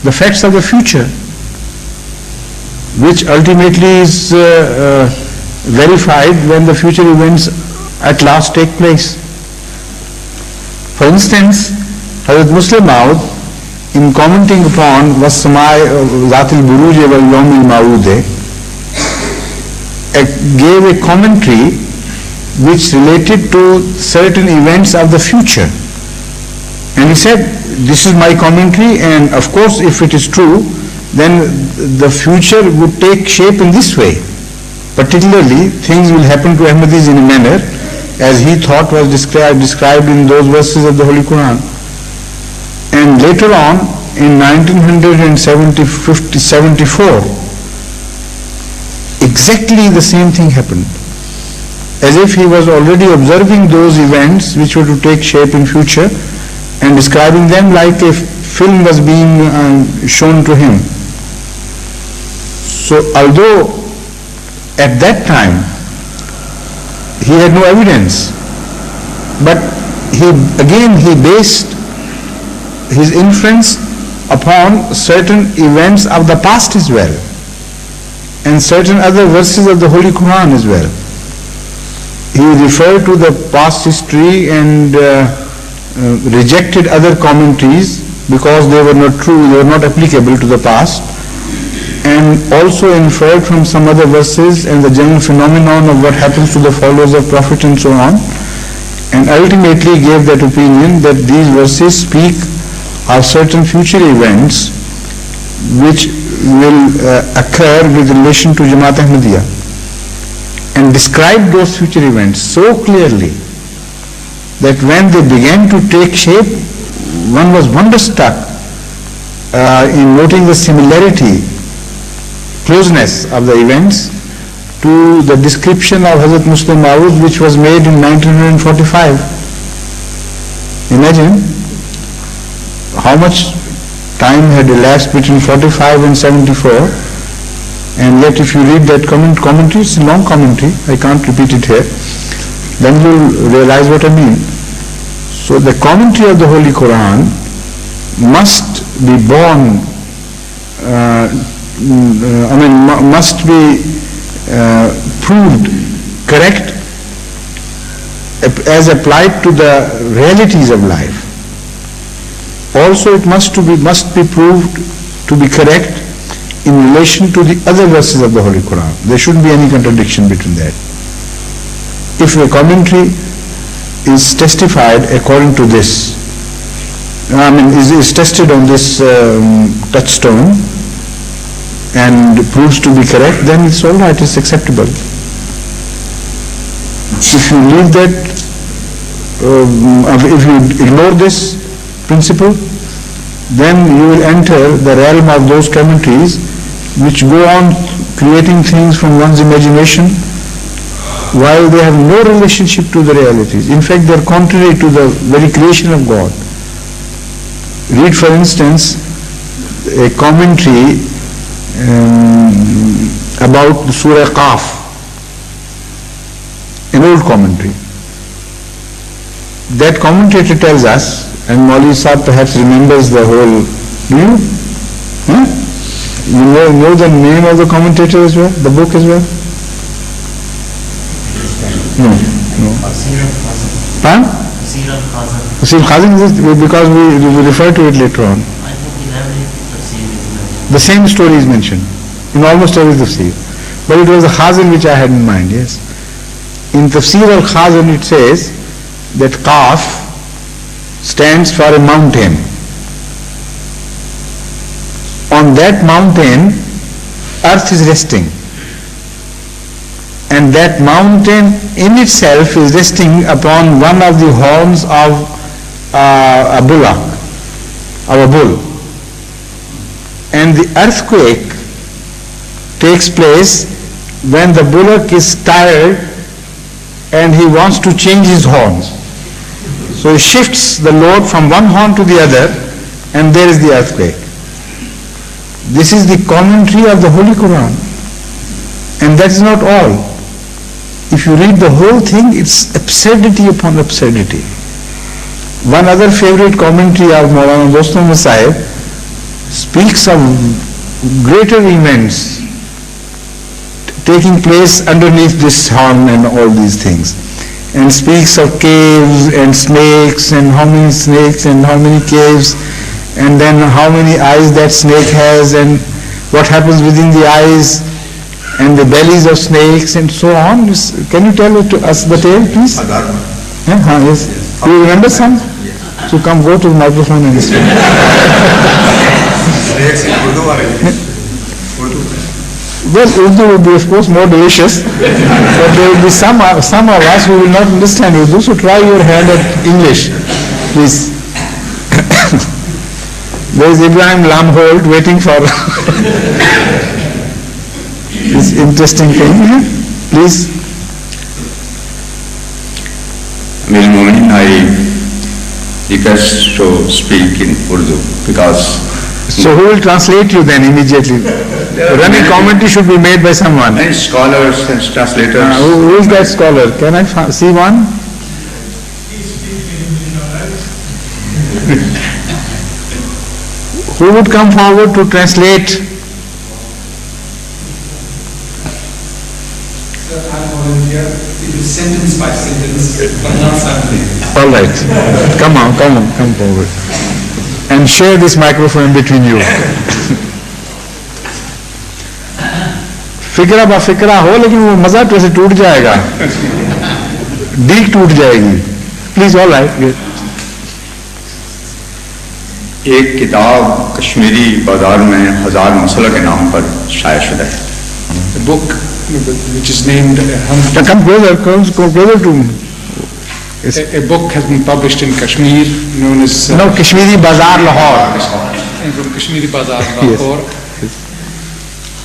the facts of the future, which ultimately is verified when the future events at last take place. For instance, Hazrat Muslim Maud, in commenting upon Wassamai Zatil Buruj wal Yawmil Ma'ude, gave a commentary which related to certain events of the future. And he said, this is my commentary, and of course if it is true, then the future would take shape in this way. Particularly, things will happen to Ahmadis in a manner as he thought was described in those verses of the Holy Quran. And later on, in 1974, exactly the same thing happened. As if he was already observing those events which were to take shape in future and describing them like a film was being shown to him. So although at that time he had no evidence, but he based his inference upon certain events of the past as well, and certain other verses of the Holy Quran as well. He referred to the past history and rejected other commentaries because they were not true, they were not applicable to the past, and also inferred from some other verses and the general phenomenon of what happens to the followers of Prophet and so on, and ultimately gave that opinion that these verses speak of certain future events which will occur with relation to Jamaat Ahmadiyya, and described those future events so clearly that when they began to take shape, one was wonderstruck in noting the similarity, closeness of the events to the description of Hazrat Muslim Maud which was made in 1945. Imagine how much time had elapsed between 45 and 74, and yet if you read that commentary, it's a long commentary, I can't repeat it here, then you'll realize what I mean. So the commentary of the Holy Quran must be born, must be proved correct as applied to the realities of life. Also it must be proved to be correct in relation to the other verses of the Holy Quran. There shouldn't be any contradiction between that. If the commentary is testified according to this, is tested on this touchstone and proves to be correct, then it's all right, it's acceptable. If you leave that, if you ignore this principle, then you will enter the realm of those commentaries which go on creating things from one's imagination while they have no relationship to the realities. In fact, they are contrary to the very creation of God. Read, for instance, a commentary about the Surah Qaf, an old commentary. That commentator tells us, and Maulvi Sahib perhaps remembers the whole, do you? You know the name of the commentator as well, the book as well? No. Huh? Tafsir Khazin, because we refer to it later on. The same story is mentioned in almost every tafsir. But it was the Khazin which I had in mind, yes. In Tafsir al-Khazin it says that Qaf stands for a mountain. On that mountain, earth is resting. And that mountain in itself is resting upon one of the horns of a bullock, of a bull. And the earthquake takes place when the bullock is tired and he wants to change his horns. So he shifts the load from one horn to the other, and there is the earthquake. This is the commentary of the Holy Quran. And that is not all. If you read the whole thing, it's absurdity upon absurdity. One other favorite commentary of Maulana Dost Muhammad Sahib speaks of greater events taking place underneath this horn and all these things, and speaks of caves and snakes and how many snakes and how many caves, and then how many eyes that snake has and what happens within the eyes and the bellies of snakes and so on. Can you tell to us the tale, please? Yes. Do you remember some? So come, go to the microphone and speak. Well, Urdu would be, of course, more delicious, but there will be some of us who will not understand Urdu, so try your hand at English, please. There is Ibrahim Lamholt waiting for this interesting thing. Please. Amir Mu'min, I request to speak in Urdu because... So who will translate you then immediately? Running commentary should be made by someone. Many scholars and translators. Who is that scholar? Can I see one? Who would come forward to translate? Sir, I volunteer. It is sentence by sentence, but not simultaneous. All right. Come forward. And share this microphone between you. फिक्रा बा फिक्रा हो, लेकिन वो मजा तो ऐसे टूट जाएगा, deal टूट जाएगी. प्लीज. All right. एक किताब कश्मीरी बाजार में 1000 मसला के नाम पर शाया शुदा है. The book which is named Come closer to me. A book has been published in Kashmir known as No, Kashmiri Bazaar, Lahore. From Kashmiri Bazaar, Lahore. Yes.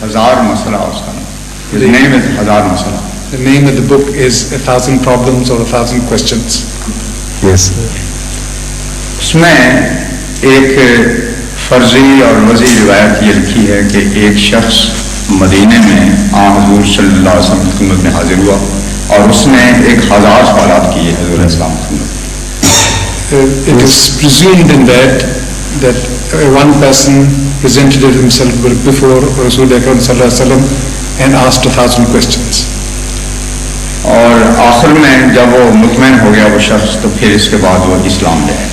1000 मसला उसका नाम. His name is 1000 मसला. The name of the book is 1000 Problems or 1000 Questions. Yes. उसमें एक फर्जी और वज़ी रिवायत ये लिखी है कि एक शख्स मदीने में हुज़ूर सल्लल्लाहु अलैहि वसल्लम की खिदमत में हाजिर हुआ और उसने 1000 सवालात किए हुज़ूर इस्लाम की खिदमत. It is presumed in that one person presented himself before Rasul Akram sallallahu alaihi wasallam and asked 1000 questions. और आखिर में जब वो मुतमईन हो गया वो शख्स, तो फिर इसके बाद वो इस्लाम ले आया.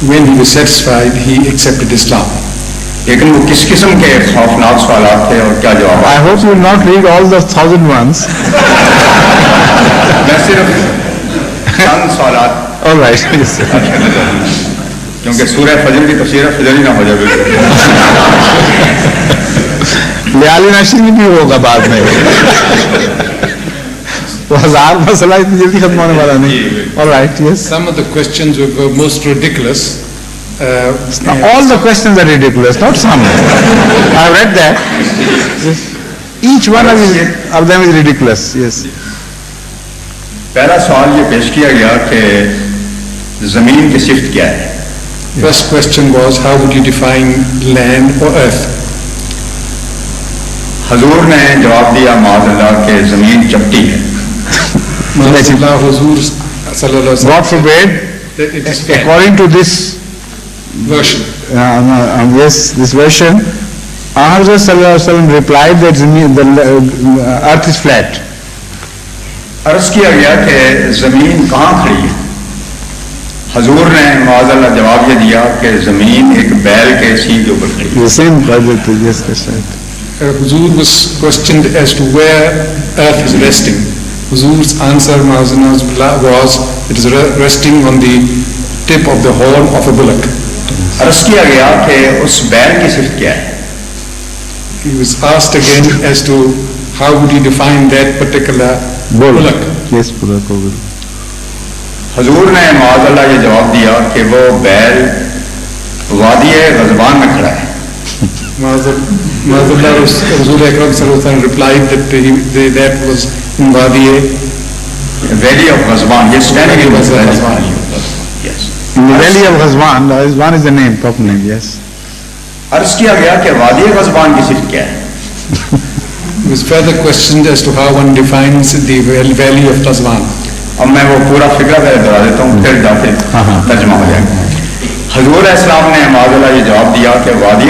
When he was satisfied, he accepted Islam. लेकिन वो किस किस्म के खौफनाक सवालात थे और क्या जवाब? I hope you will not read all the 1000 ones. मैं सिर्फ चंद सवालात. All right. Yes. क्योंकि सूरह फजर की तफसीर फजर ही ना हो जाए. लियाली नशीर में भी होगा बाद में. तो 1000 मसला इतनी जल्दी खत्म होने वाला नहीं. All right. Yes. Some of the questions were most ridiculous. All the questions are ridiculous, not some. I have read that. Yes. Each one of them is ridiculous. Yes. पहला सवाल ये पेश किया गया कि जमीन की सिफ्त क्या है? First question was, how would you define land or earth? हजूर ने जवाब दिया माज़अल्लाह के जमीन चपटी है. God forbid, according to this version. Yes, this version, Ahmad sallallahu alaihi wasallam replied that the earth is flat. अर्ज किया गया कि जमीन कहाँ खड़ी है? हजूर ने माज़अल्लाह जवाब ये दिया कि जमीन एक बैल के सींग के ऊपर खड़ी है. The same project, yes, that's right. Huzur was questioned as to where earth is resting. Huzur's answer was it is resting on the tip of the horn of a bullock. अर्ज किया गया कि उस बैल की सिफ्त क्या है? He was asked again as to how would you define that particular bullock. Yes, bullock. हजूर ने माज़अल्लाह ये जवाब दिया कि वो बैल वादी ग़ज़वान में खड़ा है. Maazallah, Rasul Akram sallallahu alaihi wasallam replied that that was in Valley of Ghazwan. Yes, standing in Ghazwan. Yes. In the Valley of Ghazwan, Ghazwan is the name, proper name, yes. अर्ज किया गया कि वादी ग़ज़वान की सिफ्त क्या है? He was further questioned as to how one defines the Valley of Ghazwan. अब मैं वो पूरा फिक्र दोहरा देता हूँ, फिर जाके तर्जुमा हो जाएगा. हजूर इस्लाम ने माज़अल्लाह ये जवाब दिया कि वादी